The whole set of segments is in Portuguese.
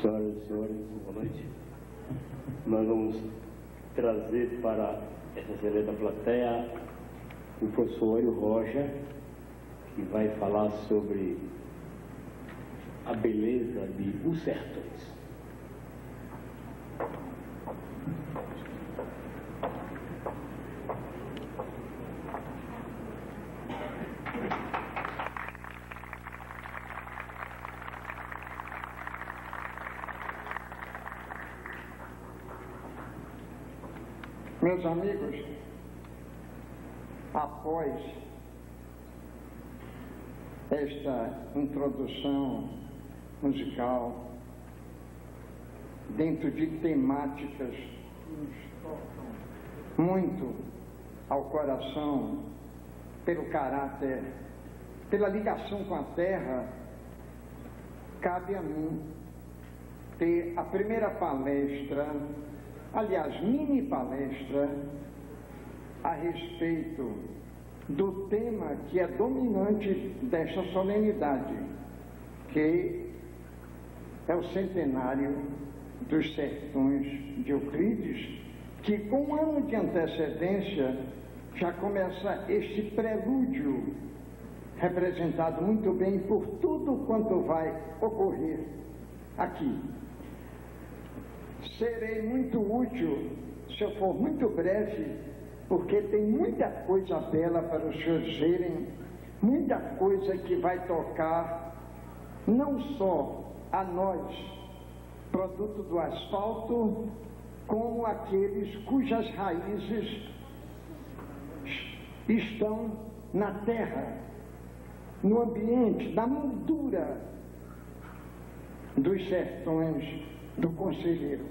Senhoras e senhores, boa noite. nós vamos trazer para essa excelente plateia o professor Hélio Rocha, que vai falar sobre a beleza de Os Sertões. Meus amigos, após esta introdução musical, dentro de temáticas que nos tocam muito ao coração, pelo caráter, pela ligação com a terra, cabe a mim ter a primeira palestra, aliás, mini palestra, a respeito do tema que é dominante desta solenidade, que é o centenário dos Sertões de Euclides, que com um ano de antecedência já começa este prelúdio, representado muito bem por tudo quanto vai ocorrer aqui. Serei muito útil, se eu for muito breve, porque tem muita coisa bela para os senhores verem, muita coisa que vai tocar não só a nós, produto do asfalto, como aqueles cujas raízes estão na terra, no ambiente, na moldura dos sertões do Conselheiro.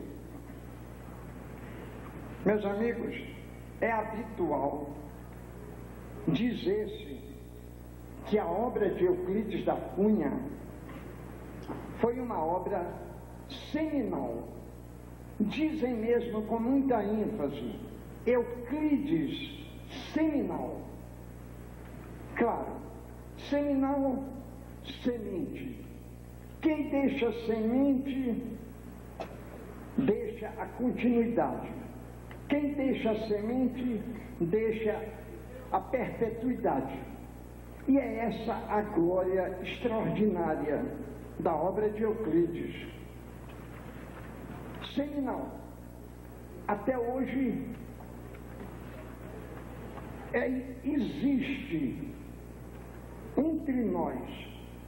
Meus amigos, é habitual dizer-se que a obra de Euclides da Cunha foi uma obra seminal. Dizem mesmo com muita ênfase, Euclides seminal. Claro, seminal, semente. Quem deixa semente, deixa a continuidade. Quem deixa a semente, deixa a perpetuidade. E é essa a glória extraordinária da obra de Euclides. Seminal. Até hoje, existe entre nós,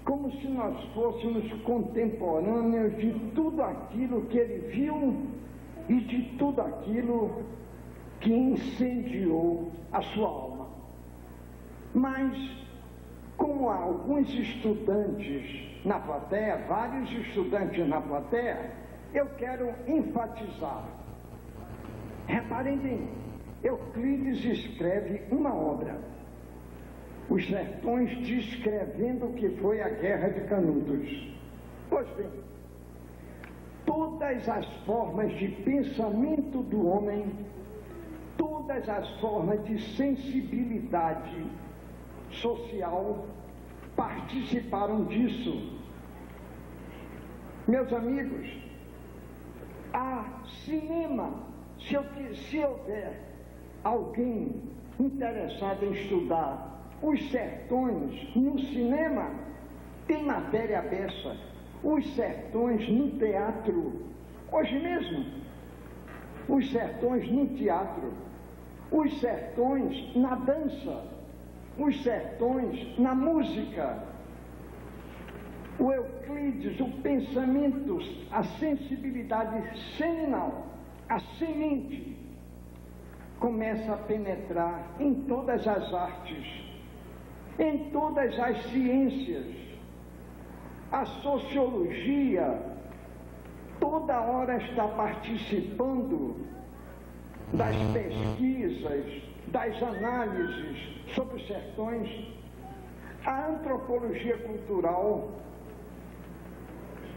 como se nós fôssemos contemporâneos de tudo aquilo que ele viu e de tudo aquilo que incendiou a sua alma. Mas, como há alguns estudantes na plateia, vários estudantes na plateia, eu quero enfatizar. Reparem bem, Euclides escreve uma obra, Os Sertões, descrevendo o que foi a Guerra de Canudos. Pois bem, todas as formas de pensamento do homem, todas as formas de sensibilidade social participaram disso. Meus amigos, há cinema. Se houver alguém interessado em estudar os sertões no cinema, tem matéria beça. Os sertões no teatro, hoje mesmo, os sertões no teatro, os sertões na dança, os sertões na música. O Euclides, o pensamento, a sensibilidade seminal, a semente, começa a penetrar em todas as artes, em todas as ciências. A sociologia toda hora está participando das pesquisas, das análises sobre os sertões. A antropologia cultural,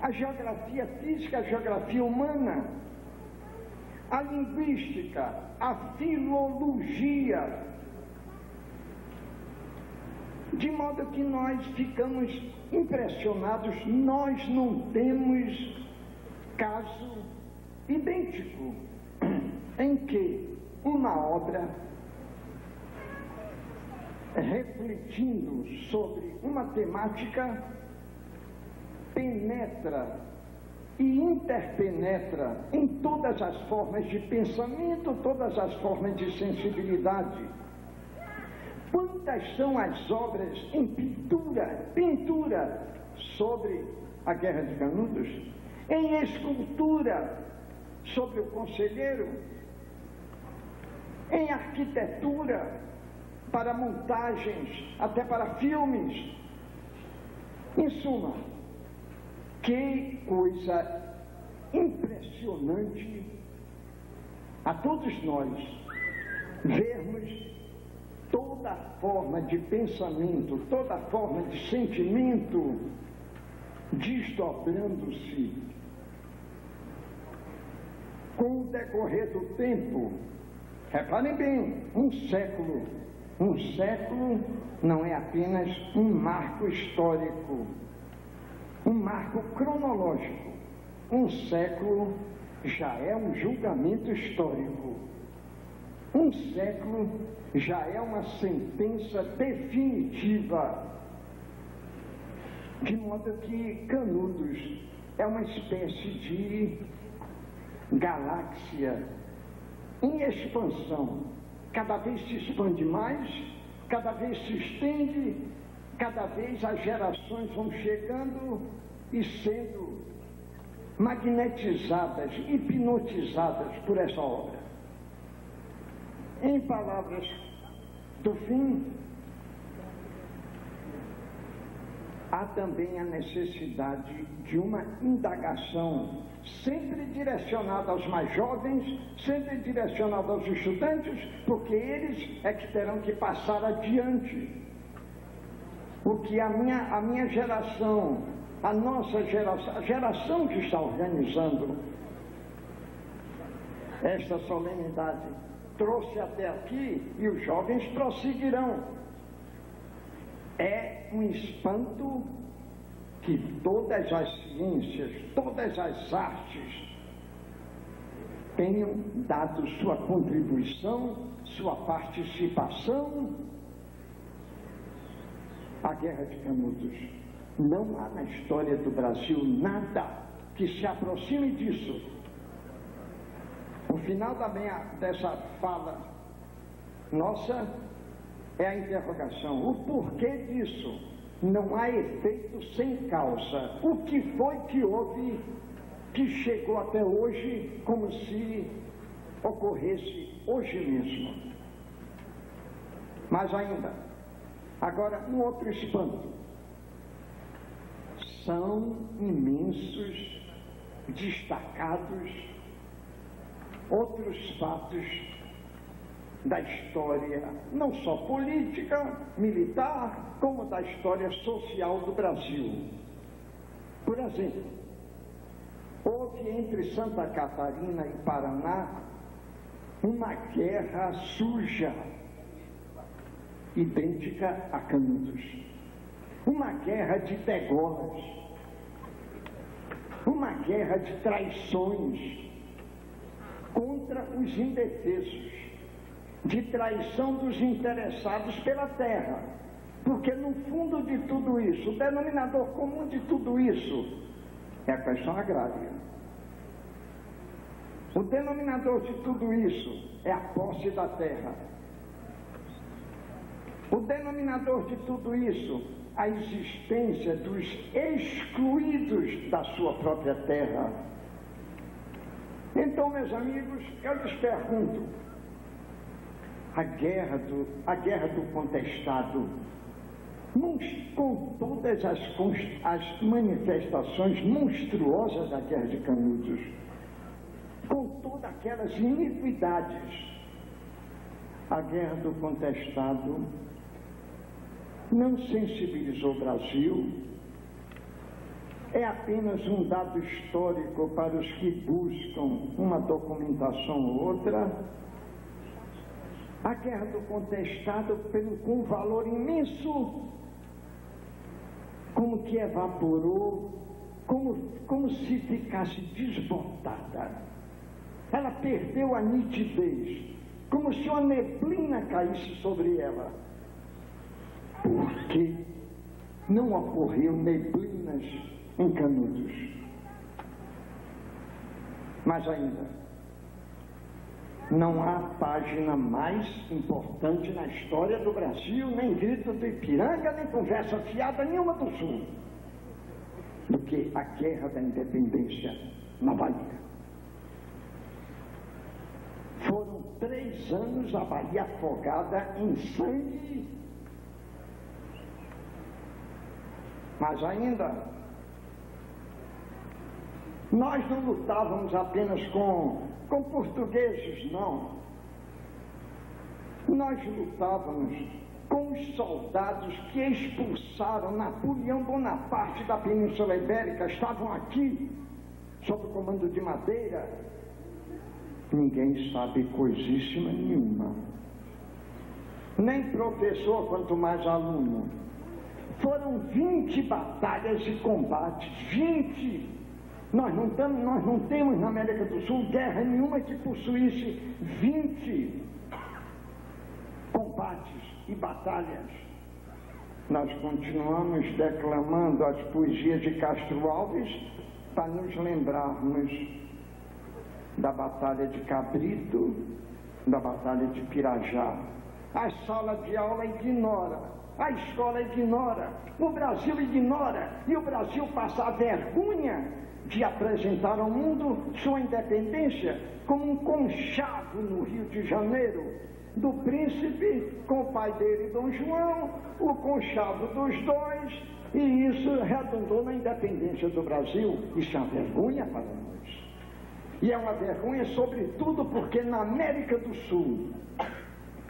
a geografia física, a geografia humana, a linguística, a filologia, de modo que nós ficamos impressionados. Nós não temos caso idêntico, em que uma obra, refletindo sobre uma temática, penetra e interpenetra em todas as formas de pensamento, todas as formas de sensibilidade. Quantas são as obras em pintura sobre a Guerra de Canudos, em escultura sobre o Conselheiro, em arquitetura para montagens, até para filmes. Em suma, que coisa impressionante a todos nós vermos toda forma de pensamento, toda forma de sentimento desdobrando-se com o decorrer do tempo. Reparem bem, um século não é apenas um marco histórico, um marco cronológico. Um século já é um julgamento histórico. Um século já é uma sentença definitiva. De modo que Canudos é uma espécie de galáxia em expansão. Cada vez se expande mais, cada vez se estende, cada vez as gerações vão chegando e sendo magnetizadas, hipnotizadas por essa obra. Em palavras do fim, há também a necessidade de uma indagação sempre direcionada aos mais jovens, sempre direcionada aos estudantes, porque eles é que terão que passar adiante. Porque a minha geração, a nossa geração, a geração que está organizando esta solenidade, trouxe até aqui e os jovens prosseguirão. É um espanto que todas as ciências, todas as artes tenham dado sua contribuição, sua participação à Guerra de Canudos. Não há na história do Brasil nada que se aproxime disso. O final dessa fala nossa é a interrogação. O porquê disso? Não há efeito sem causa. O que foi que houve que chegou até hoje como se ocorresse hoje mesmo? Mas ainda, agora um outro espanto. São imensos, destacados, outros fatos da história, não só política, militar, como da história social do Brasil. Por exemplo, houve entre Santa Catarina e Paraná uma guerra suja, idêntica a Canudos. Uma guerra de degolas, uma guerra de traições contra os indefesos, de traição dos interessados pela terra, porque no fundo de tudo isso, o denominador comum de tudo isso é a questão agrária. O denominador de tudo isso é a posse da terra. O denominador de tudo isso, a existência dos excluídos da sua própria terra. Então, meus amigos, eu lhes pergunto, a guerra do contestado, com todas as manifestações monstruosas da Guerra de Canudos, com todas aquelas iniquidades, a guerra do contestado não sensibilizou o Brasil, é apenas um dado histórico para os que buscam uma documentação ou outra. A guerra do contestado, com um valor imenso, como que evaporou, como se ficasse desbotada. ela perdeu a nitidez, como se uma neblina caísse sobre ela. Porque não ocorreu neblinas em Canudos. Mas ainda, não há página mais importante na história do Brasil, nem grito do Ipiranga, nem conversa fiada nenhuma do Sul, do que a Guerra da Independência na Bahia. Foram 3 anos a Bahia afogada em sangue. Mas ainda, nós não lutávamos apenas com portugueses, não. Nós lutávamos com os soldados que expulsaram Napoleão Bonaparte da Península Ibérica, estavam aqui, sob o comando de Madeira. Ninguém sabe coisíssima nenhuma. Nem professor, quanto mais aluno. Foram 20 batalhas e combates, 20. Nós não temos na América do Sul guerra nenhuma que possuísse 20 combates e batalhas. Nós continuamos declamando as poesias de Castro Alves para nos lembrarmos da Batalha de Cabrito, da Batalha de Pirajá. A sala de aula ignora, a escola ignora, o Brasil ignora, e o Brasil passa a vergonha de apresentar ao mundo sua independência como um conchavo no Rio de Janeiro, do príncipe com o pai dele, Dom João, o conchavo dos dois, e isso redundou na independência do Brasil. Isso é uma vergonha para nós. E é uma vergonha sobretudo porque na América do Sul,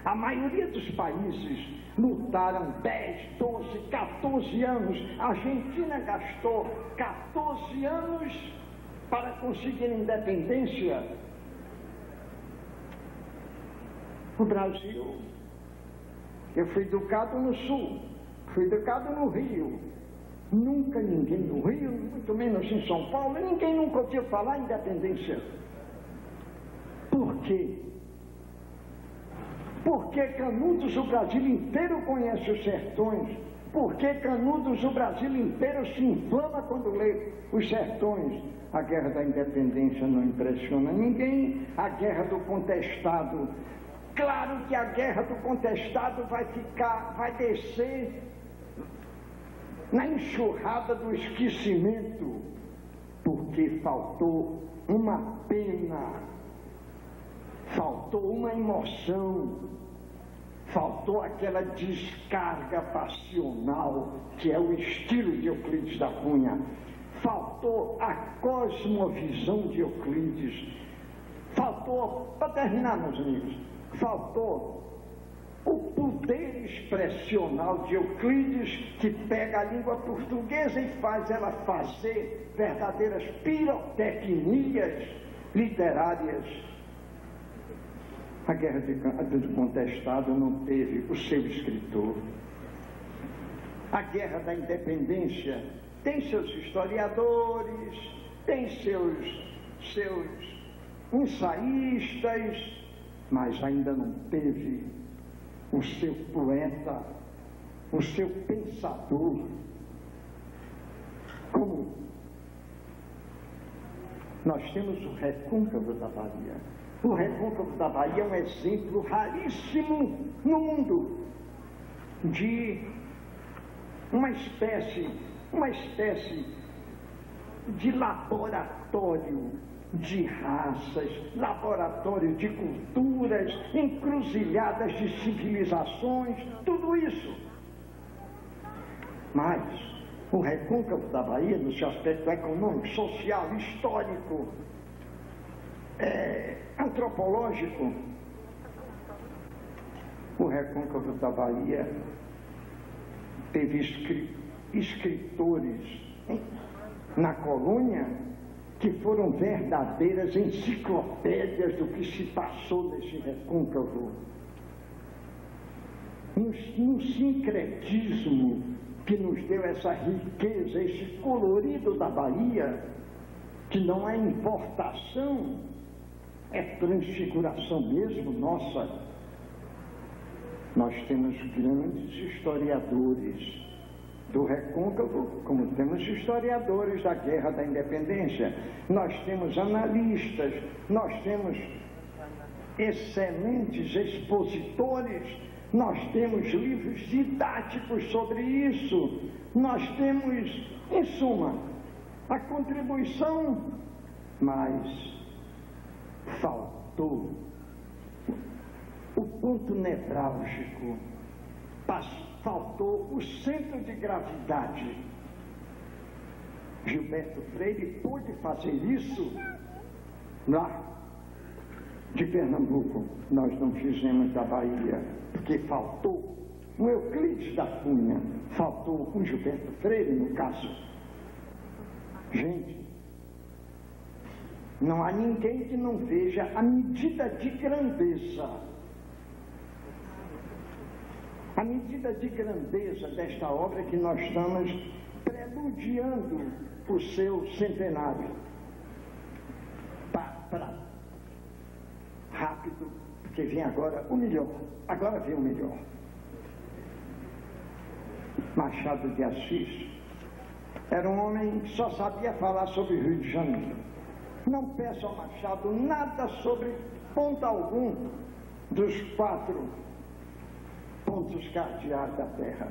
a maioria dos países lutaram 10, 12, 14 anos. A Argentina gastou 14 anos para conseguir a independência. O Brasil, eu fui educado no Sul, fui educado no Rio. Nunca ninguém no Rio, muito menos em São Paulo, ninguém nunca ouviu falar em independência. Por quê? Porque Canudos o Brasil inteiro conhece os sertões. Porque Canudos o Brasil inteiro se inflama quando lê os sertões. A Guerra da Independência não impressiona ninguém. A Guerra do Contestado, claro que a Guerra do Contestado vai descer na enxurrada do esquecimento, porque faltou uma pena, faltou uma emoção, faltou aquela descarga passional que é o estilo de Euclides da Cunha, faltou a cosmovisão de Euclides, faltou, para terminar, meus amigos, faltou o poder expressional de Euclides, que pega a língua portuguesa e faz ela fazer verdadeiras pirotecnias literárias. A Guerra do Contestado não teve o seu escritor. A Guerra da Independência tem seus historiadores, tem seus ensaístas, mas ainda não teve o seu poeta, o seu pensador. Como nós temos o Recôncavo da Bahia. O Recôncavo da Bahia é um exemplo raríssimo no mundo de uma espécie de laboratório de raças, laboratório de culturas, encruzilhadas de civilizações, tudo isso. Mas o Recôncavo da Bahia, no seu aspecto econômico, social, histórico, antropológico, o Recôncavo da Bahia teve escritores na colônia que foram verdadeiras enciclopédias do que se passou nesse recôncavo. No sincretismo que nos deu essa riqueza, esse colorido da Bahia, que não é importação, é transfiguração mesmo nossa. Nós temos grandes historiadores do Recôncavo, como temos historiadores da Guerra da Independência, nós temos analistas, nós temos excelentes expositores, nós temos livros didáticos sobre isso, nós temos, em suma, a contribuição, mas faltou o ponto nevrálgico, faltou o centro de gravidade. Gilberto Freire pôde fazer isso lá de Pernambuco. Nós não fizemos da Bahia, porque faltou um Euclides da Cunha, faltou um Gilberto Freire, no caso. Gente, não há ninguém que não veja a medida de grandeza. A medida de grandeza desta obra que nós estamos preludiando o seu centenário. Rápido, porque vem agora o melhor. Agora vem o melhor. Machado de Assis era um homem que só sabia falar sobre o Rio de Janeiro. Não peço ao Machado nada sobre ponto algum dos 4 pontos cardeais da Terra.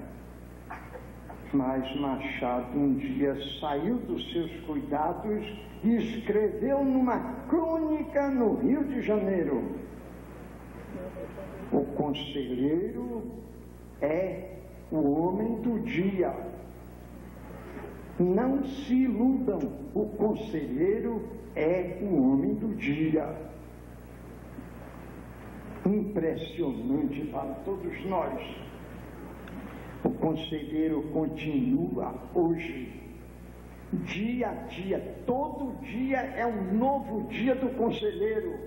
Mas Machado um dia saiu dos seus cuidados e escreveu numa crônica no Rio de Janeiro: o conselheiro é o homem do dia. Não se iludam, o conselheiro é o homem do dia. Impressionante para todos nós. O conselheiro continua hoje, dia a dia, todo dia é um novo dia do conselheiro.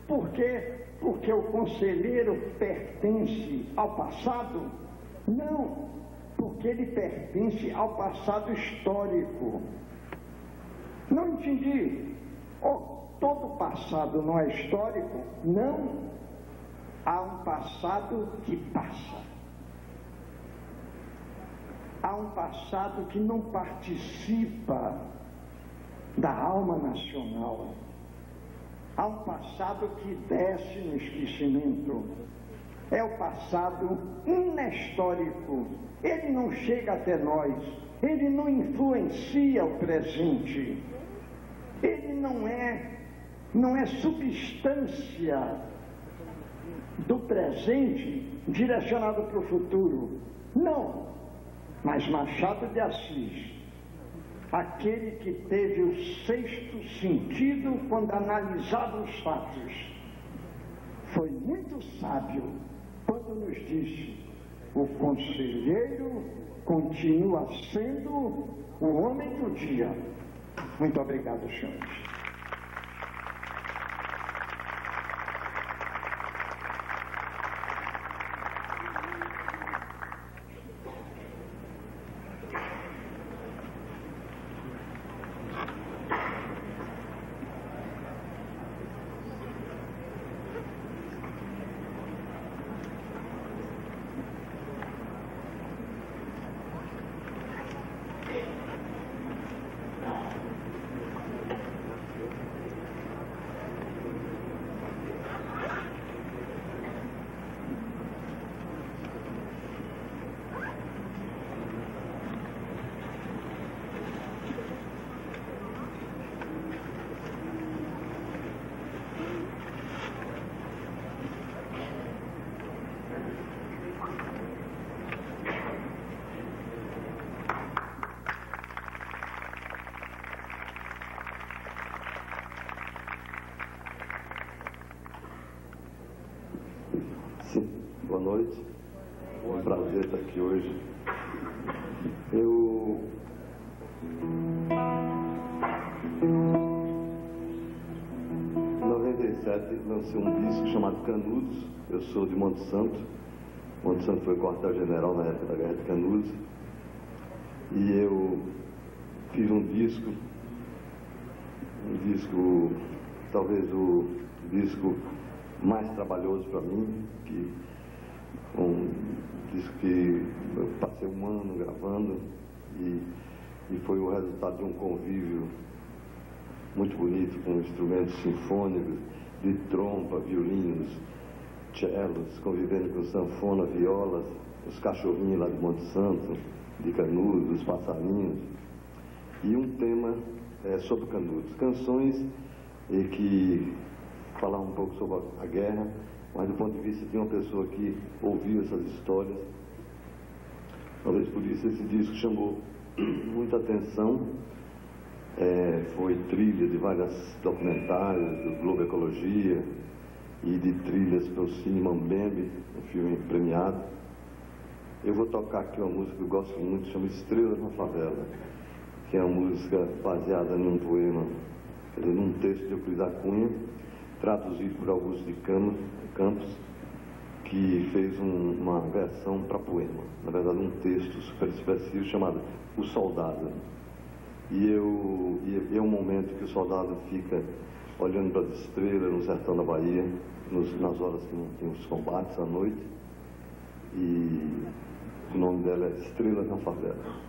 Por quê? Porque o conselheiro pertence ao passado? Não, porque ele pertence ao passado histórico. Não entendi. Todo passado não é histórico? Não. Há um passado que passa. Há um passado que não participa da alma nacional. Há um passado que desce no esquecimento. É o passado inestórico. Ele não chega até nós. Ele não influencia o presente. Ele não é substância do presente direcionado para o futuro. Não. Mas Machado de Assis, aquele que teve o 6º sentido quando analisava os fatos, foi muito sábio quando nos disse: o conselheiro continua sendo o homem do dia. Muito obrigado, senhores. Boa noite, é um prazer estar aqui hoje. Em 97 lancei um disco chamado Canudos. Eu sou de Monte Santo. Monte Santo foi quartel-general na época da Guerra de Canudos. E eu fiz um disco talvez o disco mais trabalhoso para mim, um disco que eu passei um ano gravando e foi o resultado de um convívio muito bonito com instrumentos sinfônicos, de trompa, violinos, cellos, convivendo com sanfona, violas, os cachorrinhos lá de Monte Santo, de Canudos, os passarinhos, e um tema sobre Canudos. Canções que falavam um pouco sobre a guerra, mas do ponto de vista de uma pessoa que ouviu essas histórias. Talvez por isso esse disco chamou muita atenção. Foi trilha de vários documentários do Globo Ecologia e de trilhas para o Cine Mambembe, um filme premiado. Eu vou tocar aqui uma música que eu gosto muito, chama Estrelas na Favela, que é uma música baseada num poema, quer dizer, num texto de Euclides da Cunha, traduzido por Augusto de Campos, que fez uma versão para poema, na verdade um texto super expressivo chamado O Soldado. E é um momento que o soldado fica olhando para as estrelas no sertão da Bahia, nas horas que não tem os combates à noite, e o nome dela é Estrelas na Favela.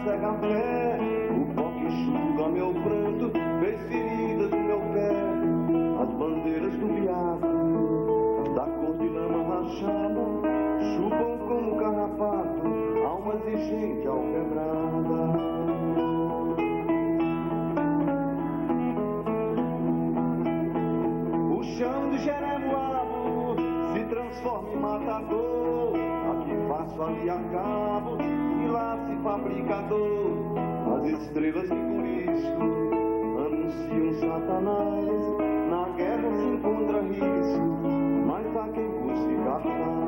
cega fé, o pó que enxuga meu pranto, fez feridas no meu pé, as bandeiras do viado, da cor de lama rachada, chupam como carrapato, almas de gente alquebrada. O chão de Jeremoabo se transforma em matador, aqui faço, ali acabo, e lá se fabrica dor. As estrelas de Cristo anunciam Satanás, na guerra se encontra risco, mas há quem busque capaz.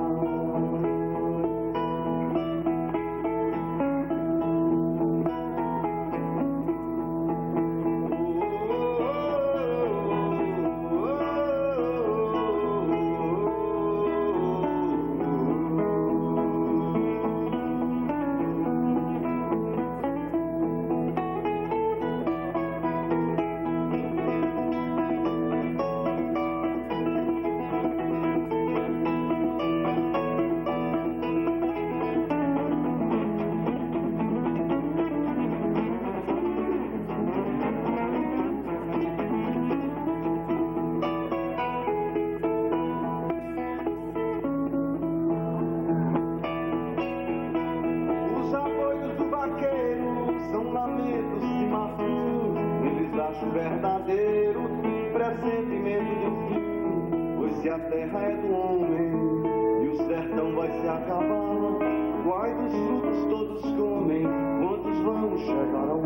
Verdadeiro pressentimento do fim, pois se a terra é do homem e o sertão vai se acabar, quais dos frutos todos comem, quantos vão chegar ao